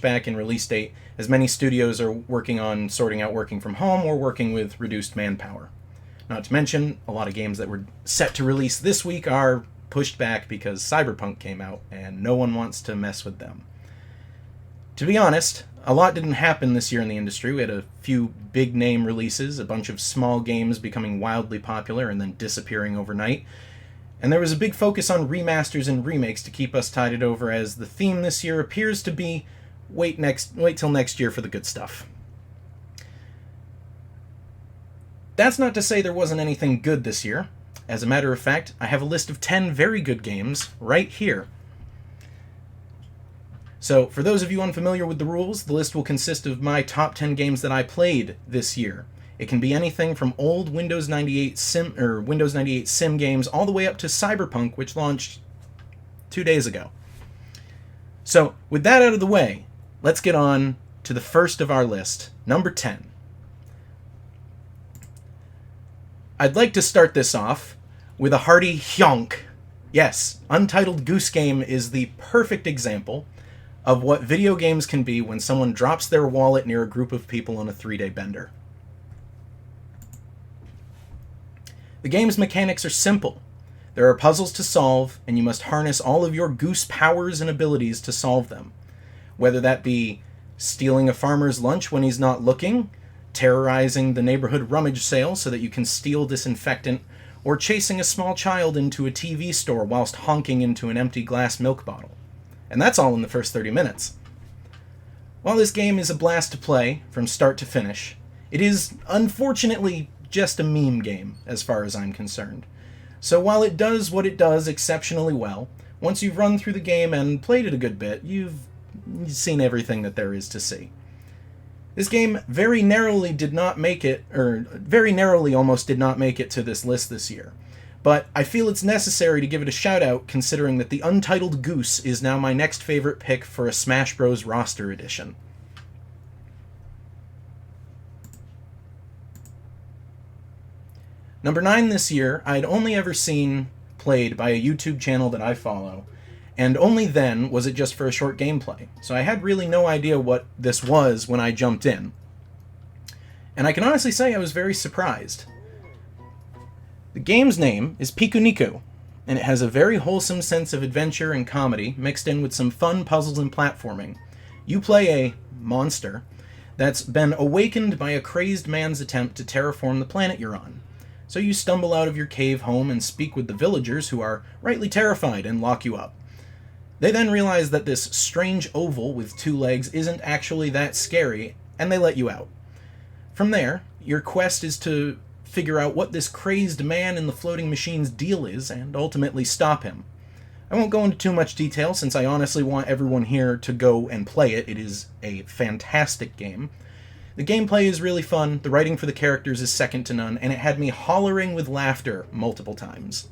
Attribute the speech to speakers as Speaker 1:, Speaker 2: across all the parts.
Speaker 1: back in release date, as many studios are working on sorting out working from home or working with reduced manpower. Not to mention, a lot of games that were set to release this week are pushed back because Cyberpunk came out and no one wants to mess with them. To be honest, a lot didn't happen this year in the industry. We had a few big name releases, a bunch of small games becoming wildly popular and then disappearing overnight. And there was a big focus on remasters and remakes to keep us tided over, as the theme this year appears to be wait till next year for the good stuff. That's not to say there wasn't anything good this year. As a matter of fact, I have a list of 10 very good games right here. So, for those of you unfamiliar with the rules, the list will consist of my top 10 games that I played this year. It can be anything from old Windows 98 sim games all the way up to Cyberpunk, which launched 2 days ago. So, with that out of the way, let's get on to the first of our list, number 10. I'd like to start this off with a hearty hyonk. Yes, Untitled Goose Game is the perfect example of what video games can be when someone drops their wallet near a group of people on a 3-day bender. The game's mechanics are simple. There are puzzles to solve, and you must harness all of your goose powers and abilities to solve them. Whether that be stealing a farmer's lunch when he's not looking, terrorizing the neighborhood rummage sale so that you can steal disinfectant, or chasing a small child into a TV store whilst honking into an empty glass milk bottle. And that's all in the first 30 minutes. While this game is a blast to play from start to finish, it is unfortunately just a meme game as far as I'm concerned. So while it does what it does exceptionally well, once you've run through the game and played it a good bit, you've seen everything that there is to see. This game very narrowly almost did not make it to this list this year. But I feel it's necessary to give it a shout out, considering that the Untitled Goose is now my next favorite pick for a Smash Bros. Roster edition. Number 9 this year, I'd only ever seen played by a YouTube channel that I follow, and only then was it just for a short gameplay, so I had really no idea what this was when I jumped in. And I can honestly say I was very surprised. The game's name is Pikuniku, and it has a very wholesome sense of adventure and comedy mixed in with some fun puzzles and platforming. You play a monster that's been awakened by a crazed man's attempt to terraform the planet you're on. So you stumble out of your cave home and speak with the villagers, who are rightly terrified and lock you up. They then realize that this strange oval with 2 legs isn't actually that scary, and they let you out. From there, your quest is to figure out what this crazed man in the floating machine's deal is, and ultimately stop him. I won't go into too much detail, since I honestly want everyone here to go and play it. It is a fantastic game. The gameplay is really fun, the writing for the characters is second to none, and it had me hollering with laughter multiple times.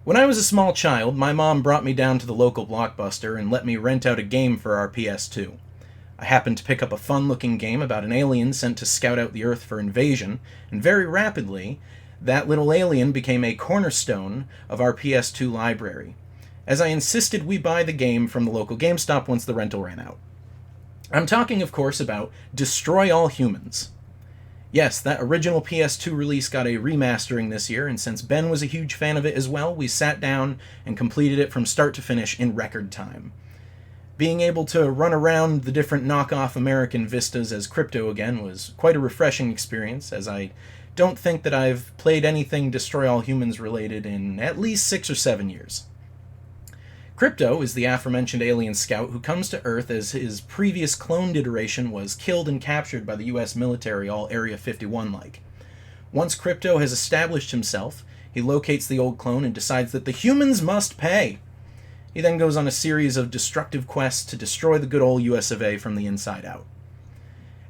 Speaker 1: When I was a small child, my mom brought me down to the local Blockbuster and let me rent out a game for our PS2. I happened to pick up a fun-looking game about an alien sent to scout out the Earth for invasion, and very rapidly, that little alien became a cornerstone of our PS2 library, as I insisted we buy the game from the local GameStop once the rental ran out. I'm talking, of course, about Destroy All Humans! Yes, that original PS2 release got a remastering this year, and since Ben was a huge fan of it as well, we sat down and completed it from start to finish in record time. Being able to run around the different knockoff American vistas as Crypto again was quite a refreshing experience, as I don't think that I've played anything Destroy All Humans related in at least 6 or 7 years. Crypto is the aforementioned alien scout who comes to Earth as his previous cloned iteration was killed and captured by the US military, all Area 51-like. Once Crypto has established himself, he locates the old clone and decides that the humans must pay. He then goes on a series of destructive quests to destroy the good old US of A from the inside out.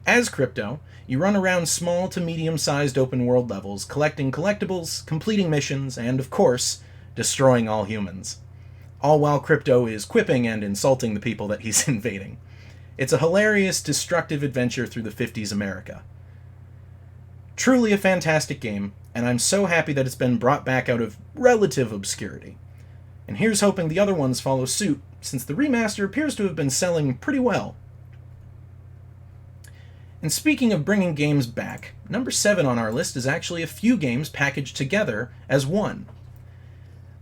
Speaker 1: As Crypto, you run around small to medium-sized open-world levels, collecting collectibles, completing missions, and, of course, destroying all humans. All while Crypto is quipping and insulting the people that he's invading. It's a hilarious, destructive adventure through the 50s America. Truly a fantastic game, and I'm so happy that it's been brought back out of relative obscurity. And here's hoping the other ones follow suit, since the remaster appears to have been selling pretty well. And speaking of bringing games back, number 7 on our list is actually a few games packaged together as one.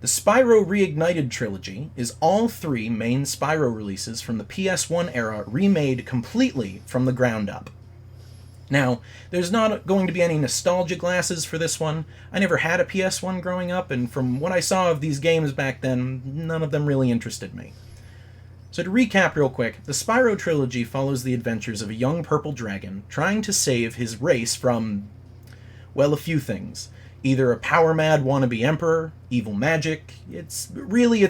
Speaker 1: The Spyro Reignited trilogy is all 3 main Spyro releases from the PS1 era remade completely from the ground up. Now, there's not going to be any nostalgia glasses for this one. I never had a PS1 growing up, and from what I saw of these games back then, none of them really interested me. So to recap real quick, the Spyro trilogy follows the adventures of a young purple dragon trying to save his race from, well, a few things. Either a power-mad wannabe emperor, evil magic, it's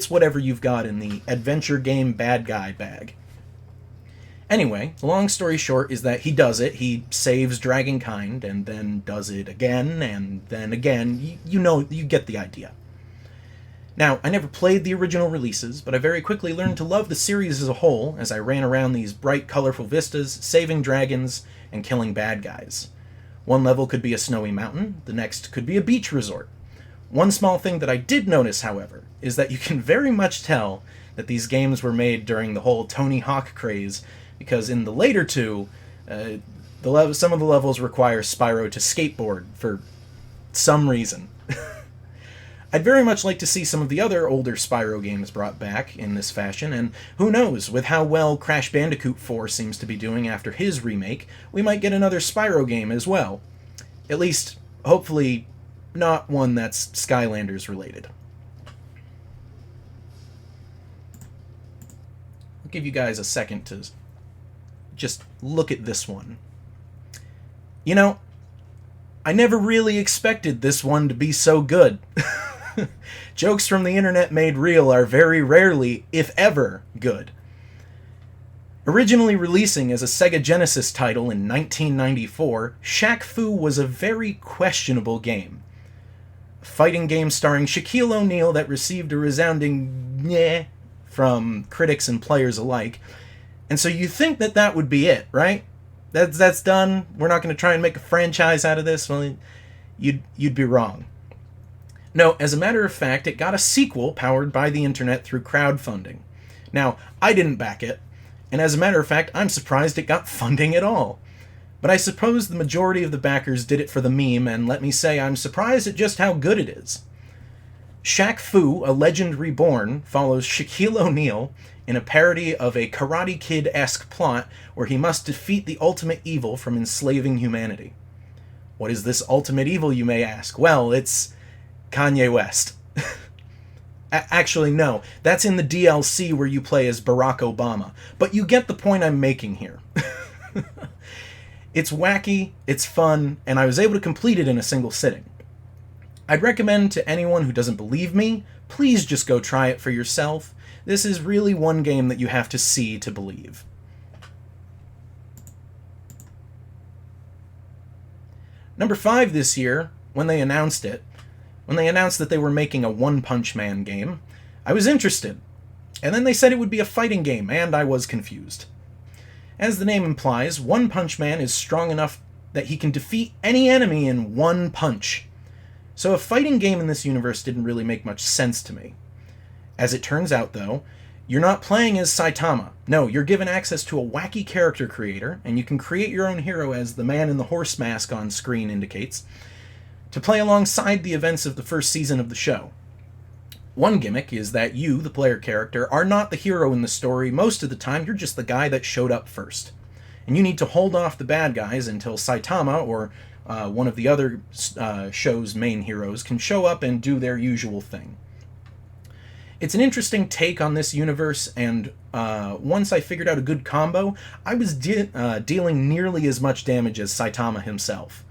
Speaker 1: whatever you've got in the adventure game bad guy bag. Anyway, the long story short is that he does it, he saves Dragonkind, and then does it again, and then again. You get the idea. Now, I never played the original releases, but I very quickly learned to love the series as a whole as I ran around these bright, colorful vistas, saving dragons, and killing bad guys. One level could be a snowy mountain, the next could be a beach resort. One small thing that I did notice, however, is that you can very much tell that these games were made during the whole Tony Hawk craze, because in the later two, some of the levels require Spyro to skateboard for some reason. I'd very much like to see some of the other older Spyro games brought back in this fashion, and who knows, with how well Crash Bandicoot 4 seems to be doing after his remake, we might get another Spyro game as well. At least, hopefully, not one that's Skylanders related. I'll give you guys a second to just look at this one. You know, I never really expected this one to be so good. Jokes from the internet made real are very rarely, if ever, good. Originally releasing as a Sega Genesis title in 1994, Shaq Fu was a very questionable game. A fighting game starring Shaquille O'Neal that received a resounding "nyeh" from critics and players alike. And so you think that would be it, right? That's done. We're not going to try and make a franchise out of this. Well, you'd be wrong. No, as a matter of fact, it got a sequel powered by the internet through crowdfunding. Now, I didn't back it, and as a matter of fact, I'm surprised it got funding at all. But I suppose the majority of the backers did it for the meme, and let me say I'm surprised at just how good it is. Shaq Fu, A Legend Reborn, follows Shaquille O'Neal in a parody of a Karate Kid-esque plot where he must defeat the ultimate evil from enslaving humanity. What is this ultimate evil, you may ask? Well, it's Kanye West. Actually, no. That's in the DLC where you play as Barack Obama. But you get the point I'm making here. It's wacky, it's fun, and I was able to complete it in a single sitting. I'd recommend to anyone who doesn't believe me, please just go try it for yourself. This is really one game that you have to see to believe. Number 5 this year, when they announced that they were making a One Punch Man game, I was interested. And then they said it would be a fighting game, and I was confused. As the name implies, One Punch Man is strong enough that he can defeat any enemy in one punch. So a fighting game in this universe didn't really make much sense to me. As it turns out, though, you're not playing as Saitama. No, you're given access to a wacky character creator, and you can create your own hero as the man in the horse mask on screen indicates, to play alongside the events of the first season of the show. One gimmick is that you, the player character, are not the hero in the story. Most of the time, you're just the guy that showed up first. And you need to hold off the bad guys until Saitama, or one of the other show's main heroes, can show up and do their usual thing. It's an interesting take on this universe, and once I figured out a good combo, I was dealing nearly as much damage as Saitama himself.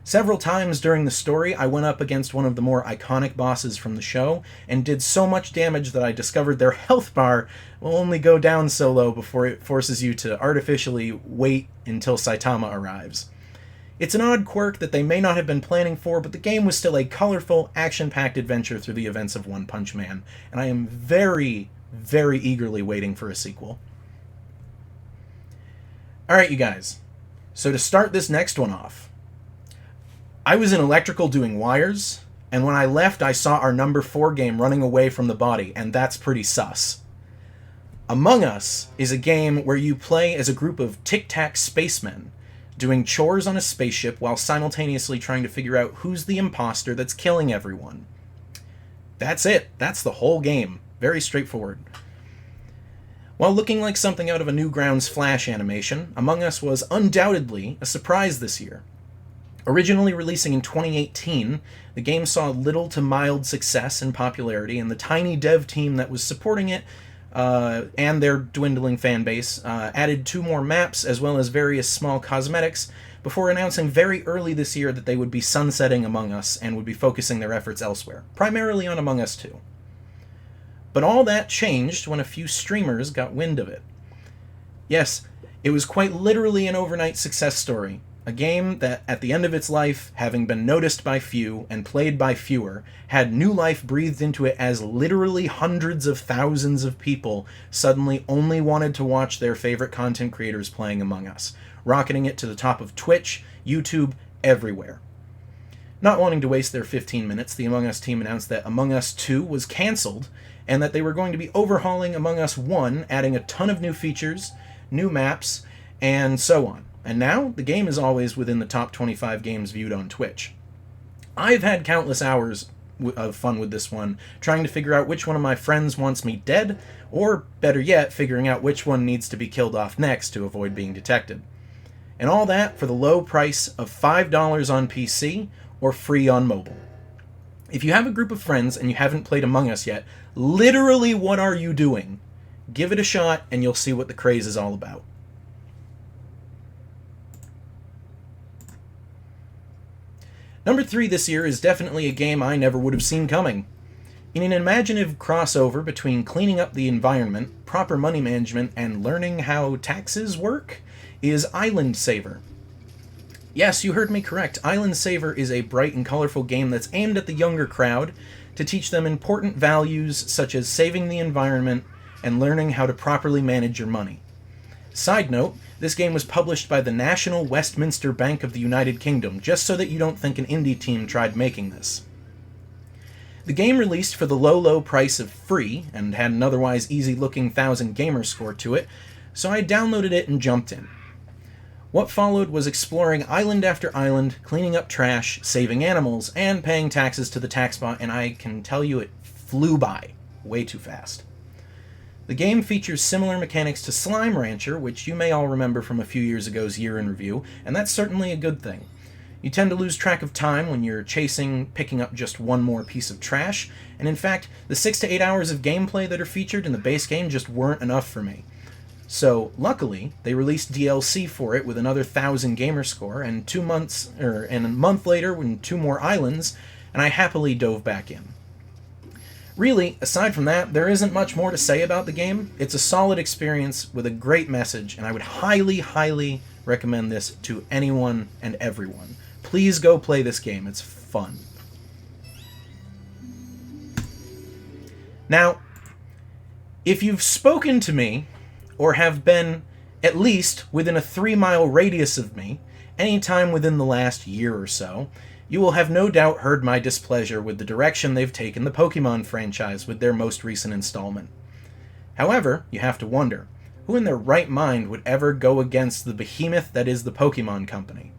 Speaker 1: Several times during the story, I went up against one of the more iconic bosses from the show, and did so much damage that I discovered their health bar will only go down so low before it forces you to artificially wait until Saitama arrives. It's an odd quirk that they may not have been planning for, but the game was still a colorful, action-packed adventure through the events of One Punch Man, and I am very, very eagerly waiting for a sequel. Alright, you guys. So to start this next one off, I was in electrical doing wires, and when I left, I saw our number 4 game running away from the body, and that's pretty sus. Among Us is a game where you play as a group of tic-tac spacemen doing chores on a spaceship while simultaneously trying to figure out who's the imposter that's killing everyone. That's it. That's the whole game. Very straightforward. While looking like something out of a Newgrounds Flash animation, Among Us was undoubtedly a surprise this year. Originally releasing in 2018, the game saw little to mild success and popularity, and the tiny dev team that was supporting it and their dwindling fan base added 2 more maps as well as various small cosmetics before announcing very early this year that they would be sunsetting Among Us and would be focusing their efforts elsewhere, primarily on Among Us 2. But all that changed when a few streamers got wind of it. Yes, it was quite literally an overnight success story. A game that, at the end of its life, having been noticed by few and played by fewer, had new life breathed into it as literally hundreds of thousands of people suddenly only wanted to watch their favorite content creators playing Among Us, rocketing it to the top of Twitch, YouTube, everywhere. Not wanting to waste their 15 minutes, the Among Us team announced that Among Us 2 was cancelled, and that they were going to be overhauling Among Us 1, adding a ton of new features, new maps, and so on. And now, the game is always within the top 25 games viewed on Twitch. I've had countless hours of fun with this one, trying to figure out which one of my friends wants me dead, or, better yet, figuring out which one needs to be killed off next to avoid being detected. And all that for the low price of $5 on PC, or free on mobile. If you have a group of friends and you haven't played Among Us yet, literally what are you doing? Give it a shot and you'll see what the craze is all about. Number 3 this year is definitely a game I never would have seen coming. In an imaginative crossover between cleaning up the environment, proper money management, and learning how taxes work, is Island Saver. Yes, you heard me correct. Island Saver is a bright and colorful game that's aimed at the younger crowd to teach them important values such as saving the environment and learning how to properly manage your money. Side note, this game was published by the National Westminster Bank of the United Kingdom, just so that you don't think an indie team tried making this. The game released for the low price of free, and had an otherwise easy-looking 1000 gamer score to it, so I downloaded it and jumped in. What followed was exploring island after island, cleaning up trash, saving animals, and paying taxes to the tax bot, and I can tell you it flew by way too fast. The game features similar mechanics to Slime Rancher, which you may all remember from a few years ago's Year in Review, and that's certainly a good thing. You tend to lose track of time when you're picking up just one more piece of trash, and in fact, the 6 to 8 hours of gameplay that are featured in the base game just weren't enough for me. So, luckily, they released DLC for it with another 1000 gamer score, and a month later, with 2 more islands, and I happily dove back in. Really, aside from that, there isn't much more to say about the game. It's a solid experience with a great message, and I would highly, highly recommend this to anyone and everyone. Please go play this game. It's fun. Now, if you've spoken to me, or have been at least within a 3-mile radius of me, anytime within the last year or so, you will have no doubt heard my displeasure with the direction they've taken the Pokemon franchise with their most recent installment. However, you have to wonder, who in their right mind would ever go against the behemoth that is the Pokemon Company?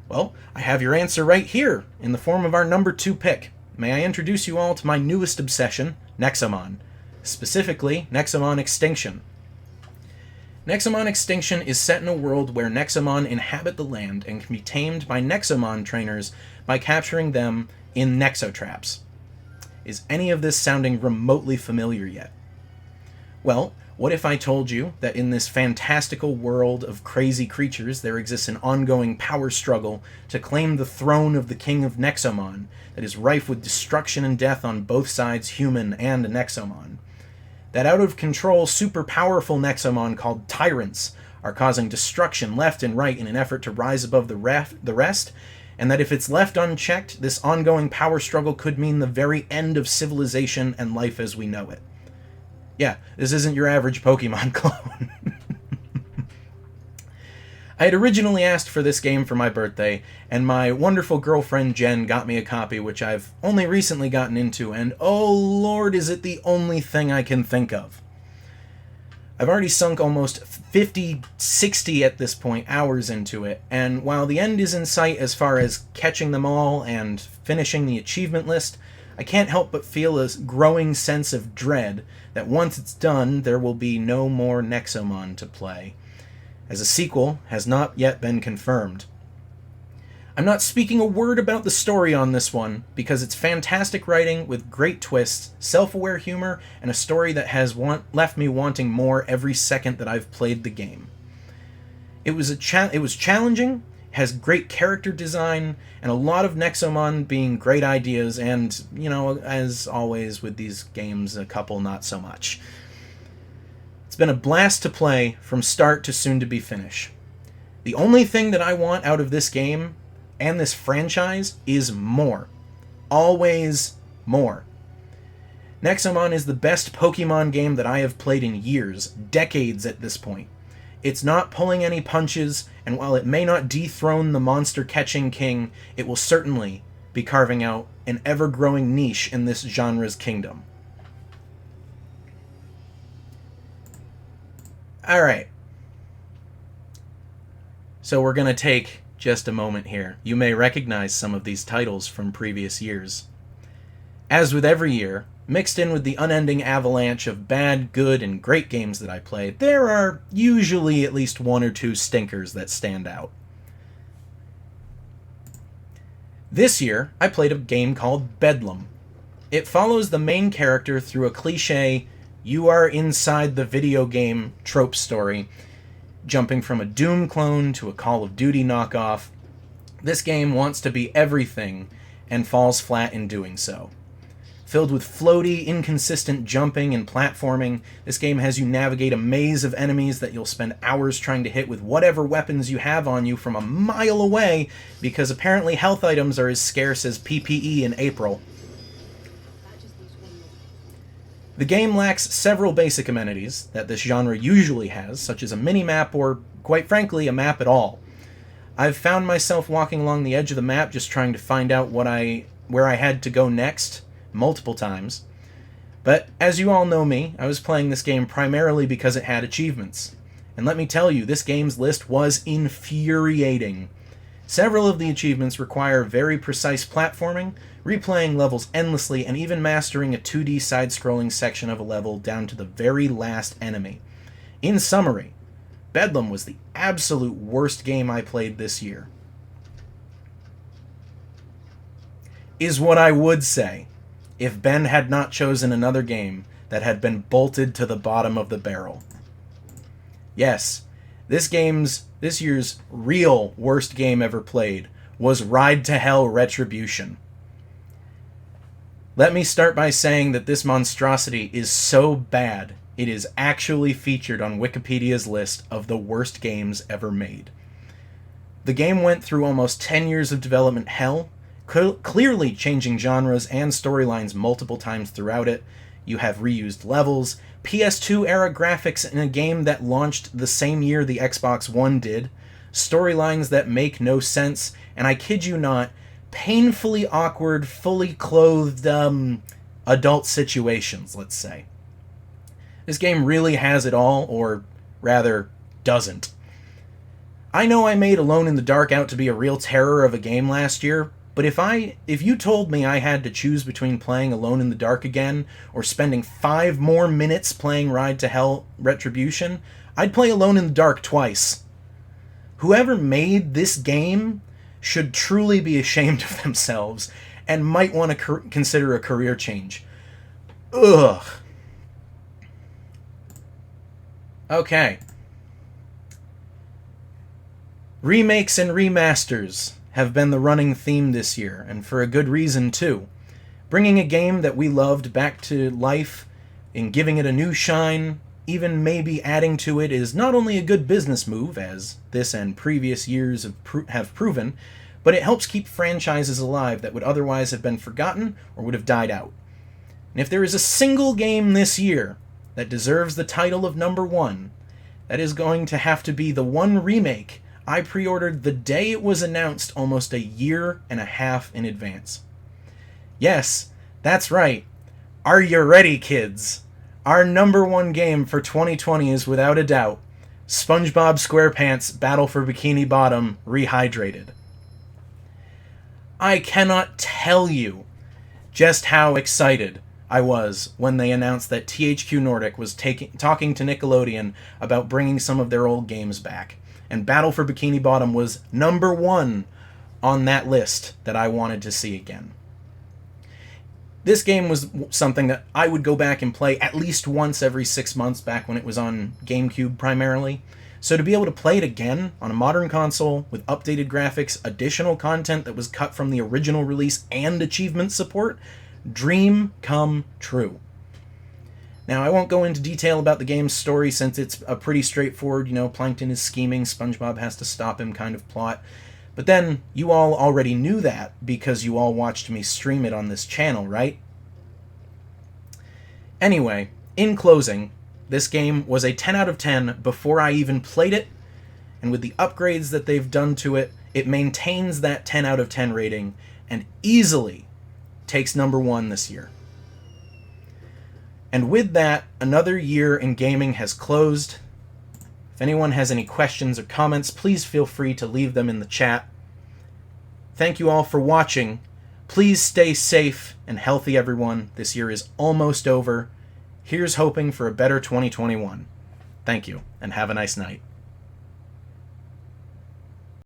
Speaker 1: Well, I have your answer right here, in the form of our number 2 pick. May I introduce you all to my newest obsession, Nexomon. Specifically, Nexomon Extinction. Nexomon Extinction is set in a world where Nexomon inhabit the land and can be tamed by Nexomon trainers by capturing them in Nexotraps. Is any of this sounding remotely familiar yet? Well, what if I told you that in this fantastical world of crazy creatures there exists an ongoing power struggle to claim the throne of the King of Nexomon that is rife with destruction and death on both sides, human and Nexomon? That out-of-control, super-powerful Nexomon called Tyrants are causing destruction left and right in an effort to rise above the rest, and that if it's left unchecked, this ongoing power struggle could mean the very end of civilization and life as we know it. Yeah, this isn't your average Pokemon clone. I had originally asked for this game for my birthday, and my wonderful girlfriend Jen got me a copy, which I've only recently gotten into, and oh lord, is it the only thing I can think of. I've already sunk almost 50, 60 at this point hours into it, and while the end is in sight as far as catching them all and finishing the achievement list, I can't help but feel a growing sense of dread that once it's done, there will be no more Nexomon to play, as a sequel has not yet been confirmed. I'm not speaking a word about the story on this one, because it's fantastic writing with great twists, self-aware humor, and a story that has left me wanting more every second that I've played the game. It was challenging, has great character design, and a lot of Nexomon being great ideas, and, you know, as always with these games, a couple not so much. It's been a blast to play from start to soon-to-be finish. The only thing that I want out of this game and this franchise is more. Always more. Nexomon is the best Pokemon game that I have played in years, decades at this point. It's not pulling any punches, and while it may not dethrone the monster-catching king, it will certainly be carving out an ever-growing niche in this genre's kingdom. Alright. So we're going to take just a moment here. You may recognize some of these titles from previous years. As with every year, mixed in with the unending avalanche of bad, good, and great games that I play, there are usually at least one or two stinkers that stand out. This year, I played a game called Bedlam. It follows the main character through a cliché, you are inside the video game trope story, jumping from a Doom clone to a Call of Duty knockoff. This game wants to be everything and falls flat in doing so. Filled with floaty, inconsistent jumping and platforming, this game has you navigate a maze of enemies that you'll spend hours trying to hit with whatever weapons you have on you from a mile away, because apparently health items are as scarce as PPE in April. The game lacks several basic amenities that this genre usually has, such as a mini-map or, quite frankly, a map at all. I've found myself walking along the edge of the map just trying to find out where I had to go next, multiple times. But as you all know me, I was playing this game primarily because it had achievements. And let me tell you, this game's list was infuriating. Several of the achievements require very precise platforming, replaying levels endlessly, and even mastering a 2D side-scrolling section of a level down to the very last enemy. In summary, Bedlam was the absolute worst game I played this year. Is what I would say if Ben had not chosen another game that had been bolted to the bottom of the barrel. Yes, this year's real worst game ever played was Ride to Hell Retribution. Let me start by saying that this monstrosity is so bad, it is actually featured on Wikipedia's list of the worst games ever made. The game went through almost 10 years of development hell, clearly changing genres and storylines multiple times throughout it. You have reused levels, PS2 era graphics in a game that launched the same year the Xbox One did, storylines that make no sense, and I kid you not, painfully awkward, fully clothed, adult situations, let's say. This game really has it all, or rather, doesn't. I know I made Alone in the Dark out to be a real terror of a game last year, but if you told me I had to choose between playing Alone in the Dark again, or spending 5 more minutes playing Ride to Hell Retribution, I'd play Alone in the Dark twice. Whoever made this game should truly be ashamed of themselves, and might want to consider a career change. Ugh. Okay. Remakes and remasters have been the running theme this year, and for a good reason too. Bringing a game that we loved back to life and giving it a new shine, even maybe adding to it, is not only a good business move, as this and previous years have proven, but it helps keep franchises alive that would otherwise have been forgotten or would have died out. And if there is a single game this year that deserves the title of number 1, that is going to have to be the one remake I pre-ordered the day it was announced, almost a year and a half in advance. Yes, that's right. Are you ready, kids? Our number one game for 2020 is without a doubt SpongeBob SquarePants Battle for Bikini Bottom Rehydrated. I cannot tell you just how excited I was when they announced that THQ Nordic was talking to Nickelodeon about bringing some of their old games back. And Battle for Bikini Bottom was number one on that list that I wanted to see again. This game was something that I would go back and play at least once every 6 months back when it was on GameCube primarily. So to be able to play it again on a modern console with updated graphics, additional content that was cut from the original release, and achievement support, dream come true. Now, I won't go into detail about the game's story since it's a pretty straightforward, Plankton is scheming, SpongeBob has to stop him kind of plot. But then, you all already knew that because you all watched me stream it on this channel, right? Anyway, in closing, this game was a 10 out of 10 before I even played it, and with the upgrades that they've done to it, it maintains that 10 out of 10 rating and easily takes number one this year. And with that, another year in gaming has closed. If anyone has any questions or comments, please feel free to leave them in the chat. Thank you all for watching. Please stay safe and healthy, everyone. This year is almost over. Here's hoping for a better 2021. Thank you, and have a nice night.